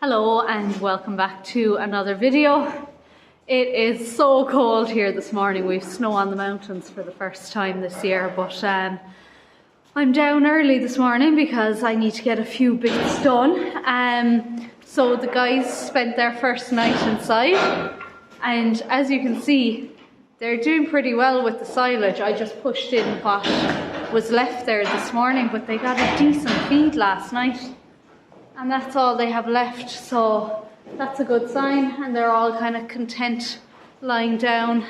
Hello and welcome back to another video. It is so cold here this morning. We've snow on the mountains for the first time this year, but I'm down early this morning because I need to get a few bits done. So the guys spent their first night inside, and as you can see, they're doing pretty well with the silage. I just pushed in what was left there this morning, but they got a decent feed last night. And that's all they have left, so that's a good sign, and they're all kind of content lying down.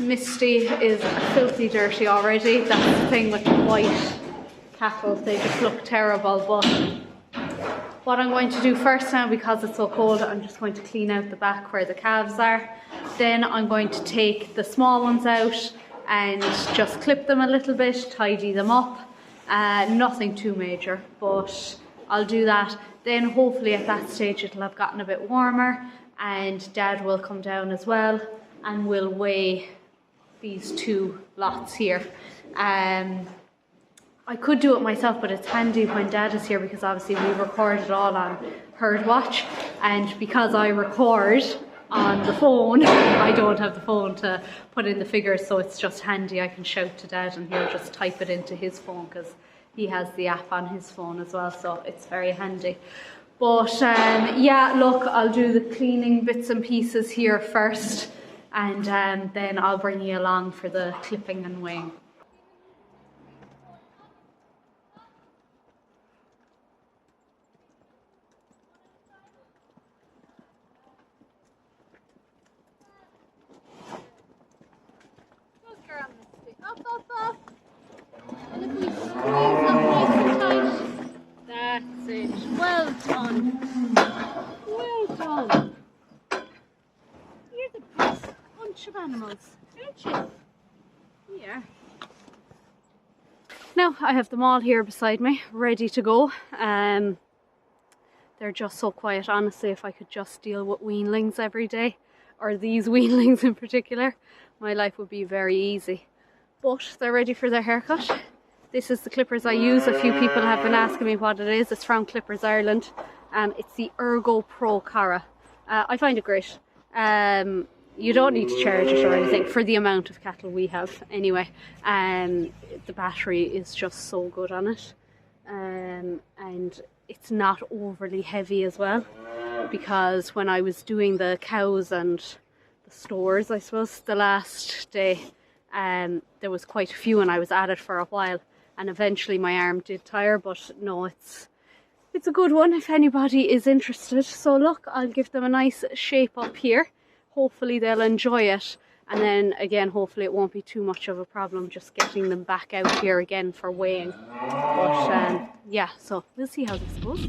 Misty is filthy dirty already. That's the thing with the white cattle, they just look terrible. But what I'm going to do first now, because it's so cold, I'm just going to clean out the back where the calves are. Then I'm going to take the small ones out and just clip them a little bit, tidy them up. Nothing too major, but I'll do that. Then hopefully at that stage it'll have gotten a bit warmer and Dad will come down as well and we'll weigh these two lots here. I could do it myself, but it's handy when Dad is here because obviously we record it all on Herd Watch, and because I record on the phone, I don't have the phone to put in the figures, so it's just handy. I can shout to Dad and he'll just type it into his phone because he has the app on his phone as well, so it's very handy. But yeah, look, I'll do the cleaning bits and pieces here first, and then I'll bring you along for the clipping and weighing. Up, up, up. And if we squeeze up nice and tight, that's it. Well done. Well done. You're the best bunch of animals, aren't you? Yeah. Now I have them all here beside me, ready to go. They're just so quiet. Honestly, if I could just deal with weanlings every day, or these weanlings in particular, my life would be very easy. But they're ready for their haircut. This is the clippers I use. A few people have been asking me what it is. It's from Clippers Ireland. It's the Ergo Pro Cara. I find it great. You don't need to charge it or anything for the amount of cattle we have anyway. The battery is just so good on it. And it's not overly heavy as well, because when I was doing the cows and the stores, I suppose, the last day, there was quite a few and I was at it for a while, and eventually my arm did tire. But no, it's a good one if anybody is interested. So look, I'll give them a nice shape up here. Hopefully they'll enjoy it, and then again hopefully it won't be too much of a problem just getting them back out here again for weighing. But yeah, so we'll see how this goes.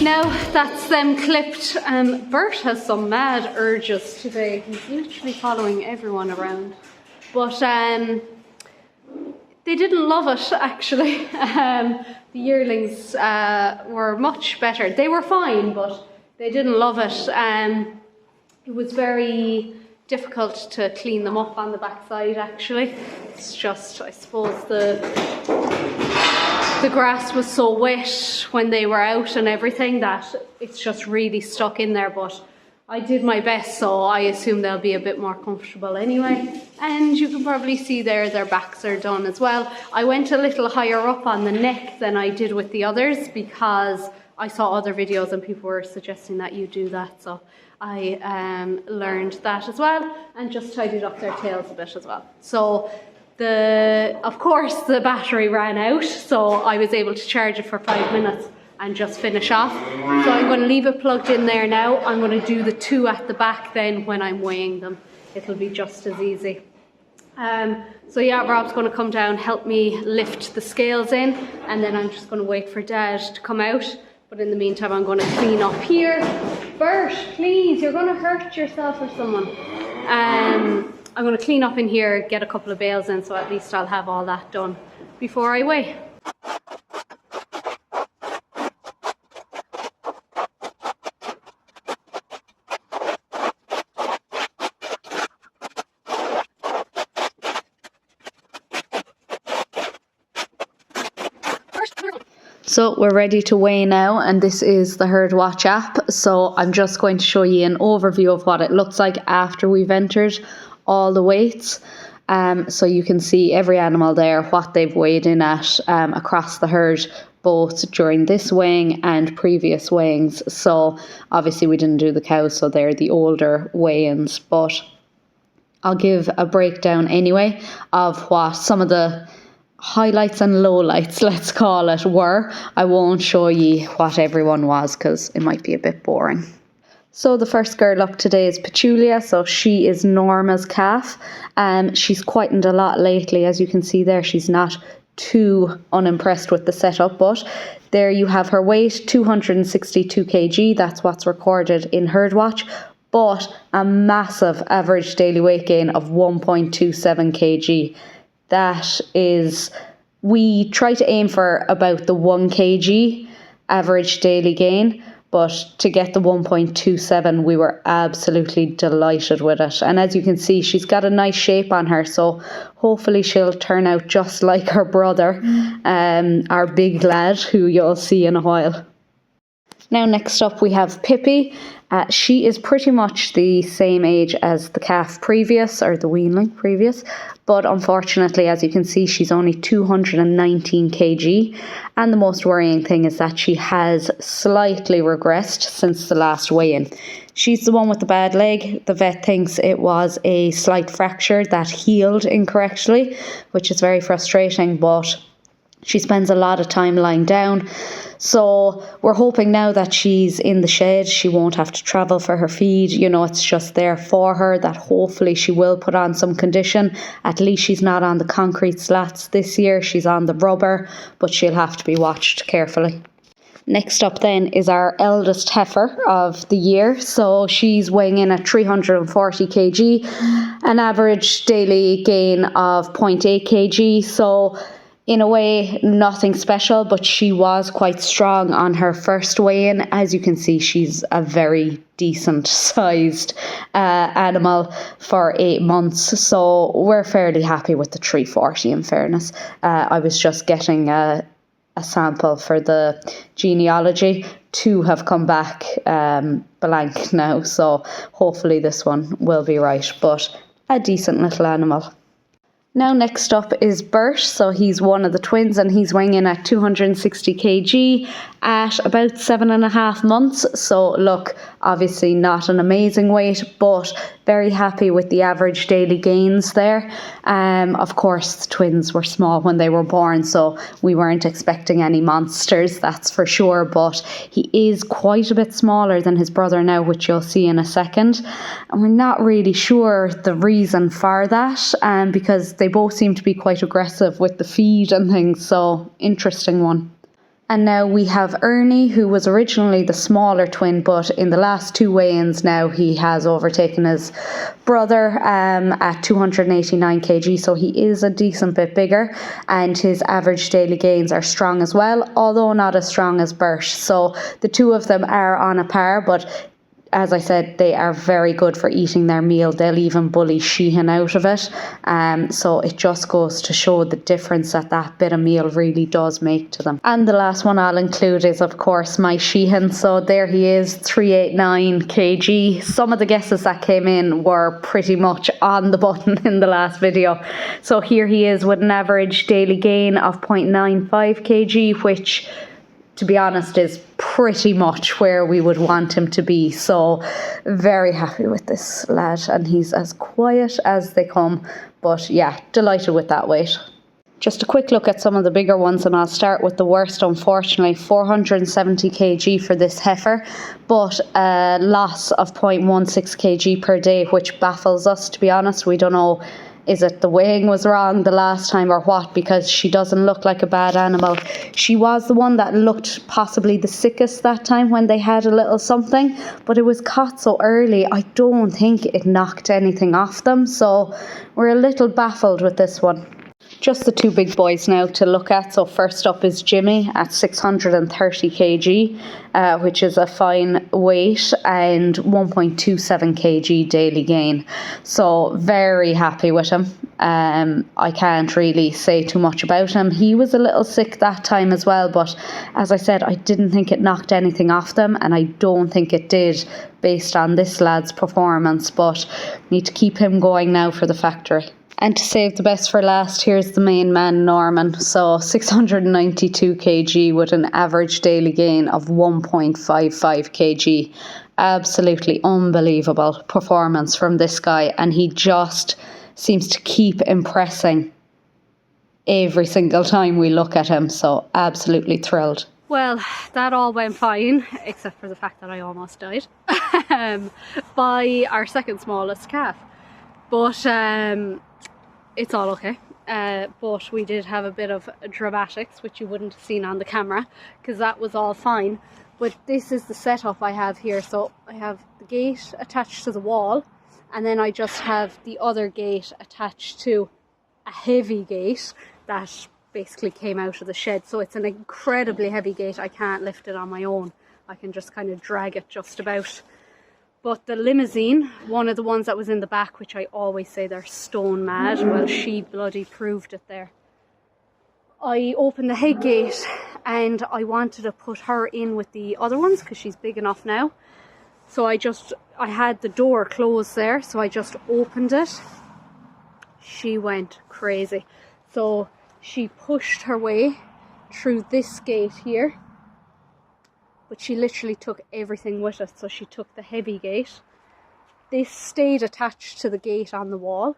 Now that's them clipped. Bert has some mad urges today. He's literally following everyone around. But they didn't love it, actually. The yearlings were much better. They were fine, but they didn't love it. It was very difficult to clean them up on the backside, actually. It's just, I suppose, the grass was so wet when they were out and everything that it's just really stuck in there, but I did my best, so I assume they'll be a bit more comfortable anyway. And you can probably see there their backs are done as well. I went a little higher up on the neck than I did with the others because I saw other videos and people were suggesting that you do that, so I learned that as well and just tidied up their tails a bit as well. So of course the battery ran out, so I was able to charge it for 5 minutes and just finish off. So I'm going to leave it plugged in there now. I'm going to do the 2 at the back then when I'm weighing them. It'll be just as easy. So yeah, Rob's going to come down, help me lift the scales in, and then I'm just going to wait for Dad to come out. But in the meantime, I'm going to clean up here. Bert, please, you're going to hurt yourself or someone. I'm going to clean up in here, get a couple of bales in, so at least I'll have all that done before I weigh. So we're ready to weigh now, and this is the Herd Watch app. So I'm just going to show you an overview of what it looks like after we've entered all the weights. So you can see every animal there, what they've weighed in at across the herd, both during this weighing and previous weighings. So obviously we didn't do the cows, so they're the older weigh-ins, but I'll give a breakdown anyway of what some of the highlights and lowlights, let's call it, were. I won't show you what everyone was because it might be a bit boring. So the first girl up today is Petulia. So she is Norma's calf. She's quietened a lot lately. As you can see there, she's not too unimpressed with the setup, but there you have her weight, 262 kg. That's what's recorded in Herd Watch, but a massive average daily weight gain of 1.27 kg. That is, we try to aim for about the 1 kg average daily gain, but to get the 1.27, we were absolutely delighted with it. And as you can see, she's got a nice shape on her, so hopefully she'll turn out just like her brother, our big lad, who you'll see in a while. Now next up we have Pippi. She is pretty much the same age as the calf previous, or the weanling previous, but unfortunately, as you can see, she's only 219 kg, and the most worrying thing is that she has slightly regressed since the last weigh-in. She's the one with the bad leg. The vet thinks it was a slight fracture that healed incorrectly, which is very frustrating, but she spends a lot of time lying down. So we're hoping now that she's in the shed, she won't have to travel for her feed. You know, it's just there for her, that hopefully she will put on some condition. At least she's not on the concrete slats this year. She's on the rubber, but she'll have to be watched carefully. Next up then is our eldest heifer of the year. So she's weighing in at 340 kg, an average daily gain of 0.8 kg. So in a way, nothing special, but she was quite strong on her first weigh-in. As you can see, she's a very decent sized animal for 8 months. So we're fairly happy with the 340 in fairness. I was just getting a sample for the genealogy. 2 have come back blank now. So hopefully this one will be right, but a decent little animal. Now next up is Bert, so he's one of the twins and he's weighing in at 260 kg at about 7.5 months. So look, obviously not an amazing weight, but very happy with the average daily gains there. Of course, the twins were small when they were born, so we weren't expecting any monsters, that's for sure, but he is quite a bit smaller than his brother now, which you'll see in a second. And we're not really sure the reason for that, because they both seem to be quite aggressive with the feed and things, so interesting one. And now we have Ernie, who was originally the smaller twin, but in the last 2 weigh-ins now he has overtaken his brother at 289 kg, so he is a decent bit bigger, and his average daily gains are strong as well, although not as strong as Bert. So the two of them are on a par, but as I said, they are very good for eating their meal. They'll even bully Sheehan out of it. So it just goes to show the difference that bit of meal really does make to them. And the last one I'll include is, of course, my Sheehan. So there he is, 389 kg. Some of the guesses that came in were pretty much on the button in the last video. So here he is with an average daily gain of 0.95 kg, which, to be honest, is pretty much where we would want him to be. So very happy with this lad, and he's as quiet as they come, but yeah, delighted with that weight. Just a quick look at some of the bigger ones, and I'll start with the worst, unfortunately. 470 kg for this heifer, but a loss of 0.16 kg per day, which baffles us, to be honest. We don't know, is it the weighing was wrong the last time or what, because she doesn't look like a bad animal. She was the one that looked possibly the sickest that time when they had a little something, but it was caught so early. I don't think it knocked anything off them, so we're a little baffled with this one. Just the two big boys now to look at. So first up is Jimmy at 630 kg, which is a fine weight, and 1.27 kg daily gain. So very happy with him. I can't really say too much about him. He was a little sick that time as well, but as I said, I didn't think it knocked anything off them, and I don't think it did based on this lad's performance, but need to keep him going now for the factory. And to save the best for last, here's the main man, Norman. So 692 kg with an average daily gain of 1.55 kg. Absolutely unbelievable performance from this guy. And he just seems to keep impressing every single time we look at him. So absolutely thrilled. Well, that all went fine, except for the fact that I almost died by our second smallest calf. But it's all okay. But we did have a bit of dramatics, which you wouldn't have seen on the camera, because that was all fine. But this is the setup I have here. So I have the gate attached to the wall, and then I just have the other gate attached to a heavy gate that basically came out of the shed. So it's an incredibly heavy gate. I can't lift it on my own. I can just kind of drag it just about. But the limousine, one of the ones that was in the back, which I always say they're stone mad, well, she bloody proved it there. I opened the head gate and I wanted to put her in with the other ones because she's big enough now. So I had the door closed there, so I just opened it. She went crazy. So she pushed her way through this gate here. But she literally took everything with it. So she took the heavy gate. This stayed attached to the gate on the wall,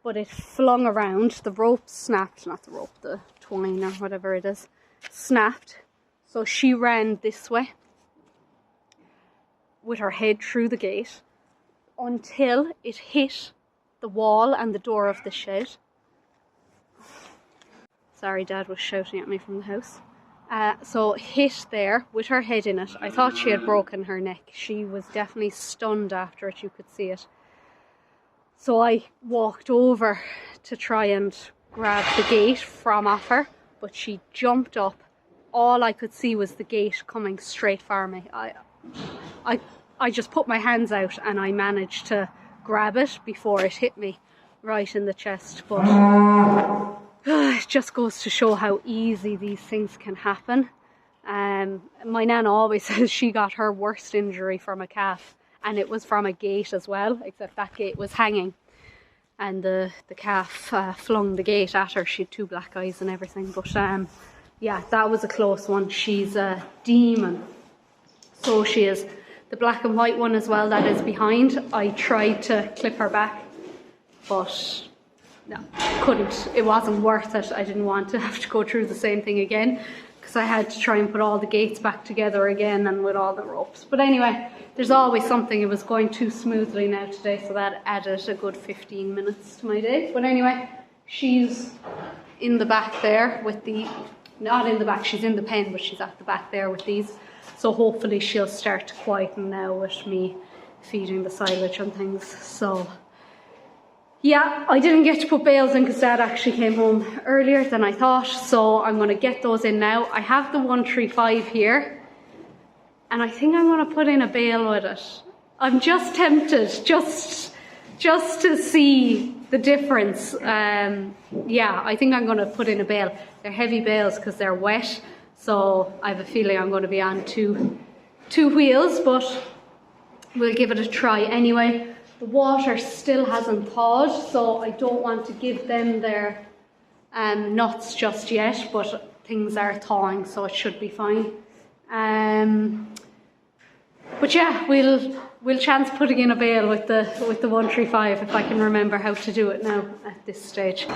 but it flung around. The rope snapped, not the rope, the twine or whatever it is, snapped. So she ran this way with her head through the gate until it hit the wall and the door of the shed. Sorry, Dad was shouting at me from the house. So hit there with her head in it. I thought she had broken her neck. She was definitely stunned after it, you could see it. So I walked over to try and grab the gate from off her, but she jumped up. All I could see was the gate coming straight for me. I just put my hands out and I managed to grab it before it hit me right in the chest. But it just goes to show how easy these things can happen. My nana always says she got her worst injury from a calf, and it was from a gate as well, except that gate was hanging and the calf flung the gate at her. She had 2 black eyes and everything. But yeah, that was a close one. She's a demon. So she is. The black and white one as well that is behind, I tried to clip her back, but no, couldn't. It wasn't worth it. I didn't want to have to go through the same thing again, because I had to try and put all the gates back together again and with all the ropes. But anyway, there's always something. It was going too smoothly now today, so that added a good 15 minutes to my day. But anyway, she's in the back there with the not in the back, she's in the pen, but she's at the back there with these. So hopefully she'll start to quieten now with me feeding the silage and things. So yeah, I didn't get to put bales in because Dad actually came home earlier than I thought. So I'm going to get those in now. I have the 135 here, and I think I'm going to put in a bale with it. I'm just tempted, just to see the difference. Yeah, I think I'm going to put in a bale. They're heavy bales because they're wet, so I have a feeling I'm going to be on two wheels, but we'll give it a try anyway. The water still hasn't thawed, so I don't want to give them their nuts just yet, but things are thawing, so it should be fine. But yeah, we'll chance putting in a bale with the 135 if I can remember how to do it now at this stage.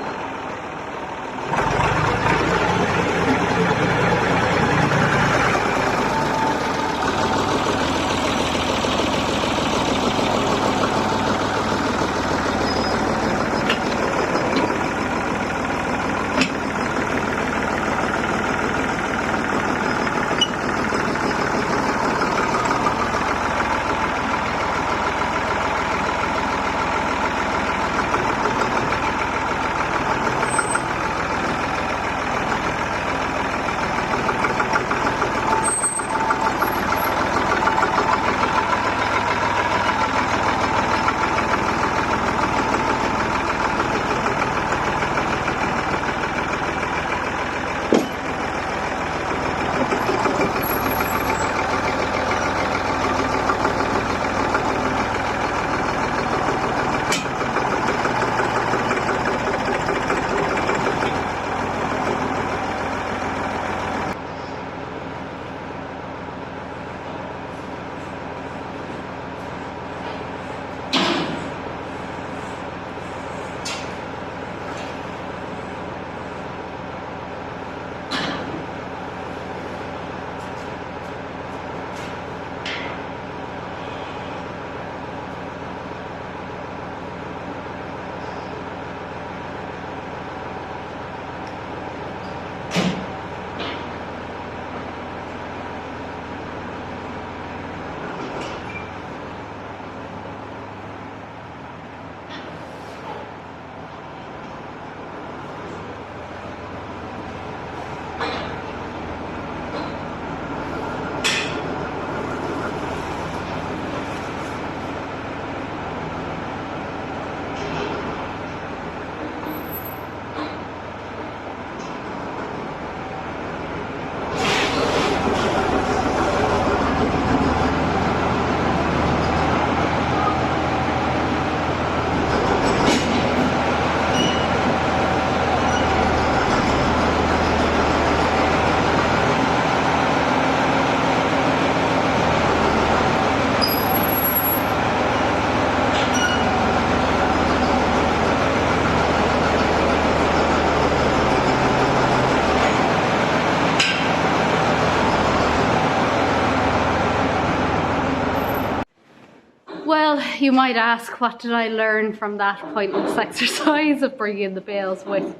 Well, you might ask, what did I learn from that pointless exercise of bringing the bales with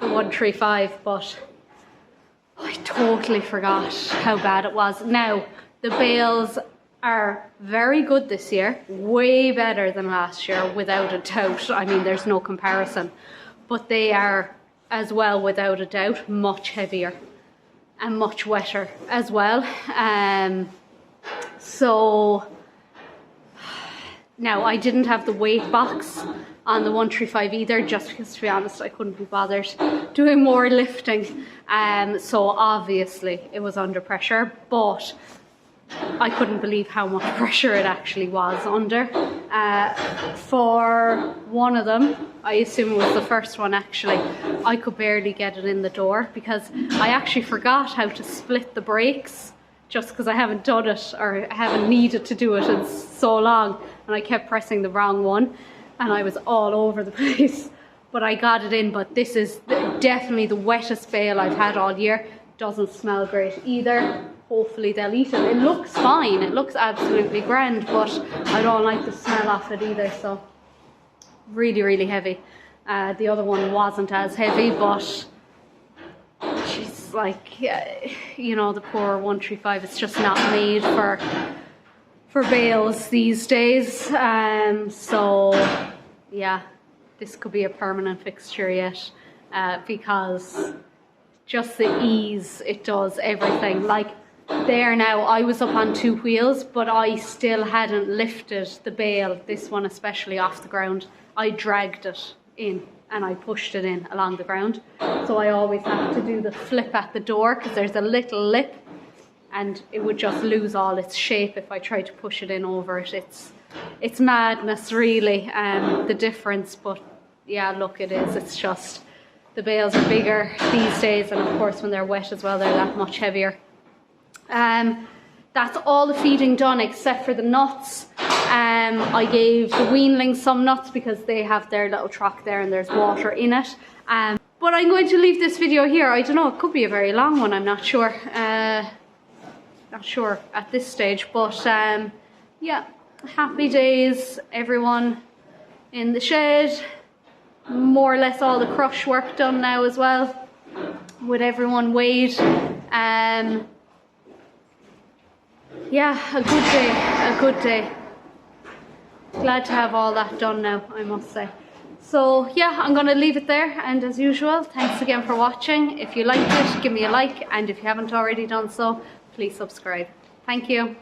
the 135, but I totally forgot how bad it was. Now, the bales are very good this year, way better than last year, without a doubt. I mean, there's no comparison, but they are as well, without a doubt, much heavier and much wetter as well. So now, I didn't have the weight box on the 135 either, just because, to be honest, I couldn't be bothered doing more lifting. So obviously it was under pressure, but I couldn't believe how much pressure it actually was under. For one of them, I assume it was the first one actually, I could barely get it in the door because I actually forgot how to split the brakes, just because I haven't done it, or I haven't needed to do it in so long, and I kept pressing the wrong one and I was all over the place. But I got it in. But this is definitely the wettest bale I've had all year. Doesn't smell great either. Hopefully they'll eat it. It looks fine, it looks absolutely grand, but I don't like the smell of it either. So really, really heavy. The other one wasn't as heavy, but she's because like, you know, the poor 135, it's just not made for bales these days. So yeah, this could be a permanent fixture yet, because just the ease it does everything. Like there now, I was up on 2 wheels, but I still hadn't lifted the bale, this one especially, off the ground. I dragged it in and I pushed it in along the ground. So I always have to do the flip at the door because there's a little lip and it would just lose all its shape if I tried to push it in over it. It's madness really, the difference, but yeah, look, it is. It's just the bales are bigger these days, and of course when they're wet as well, they're that much heavier. That's all the feeding done except for the nuts. I gave the weanlings some nuts because they have their little trough there and there's water in it. But I'm going to leave this video here. I don't know, it could be a very long one, I'm not sure. Not sure at this stage, but yeah, happy days, everyone in the shed. More or less all the crush work done now as well, with everyone weighed. Yeah, a good day. Glad to have all that done now, I must say. So yeah, I'm going to leave it there, and as usual, thanks again for watching. If you liked it, give me a like, and if you haven't already done so, please subscribe. Thank you.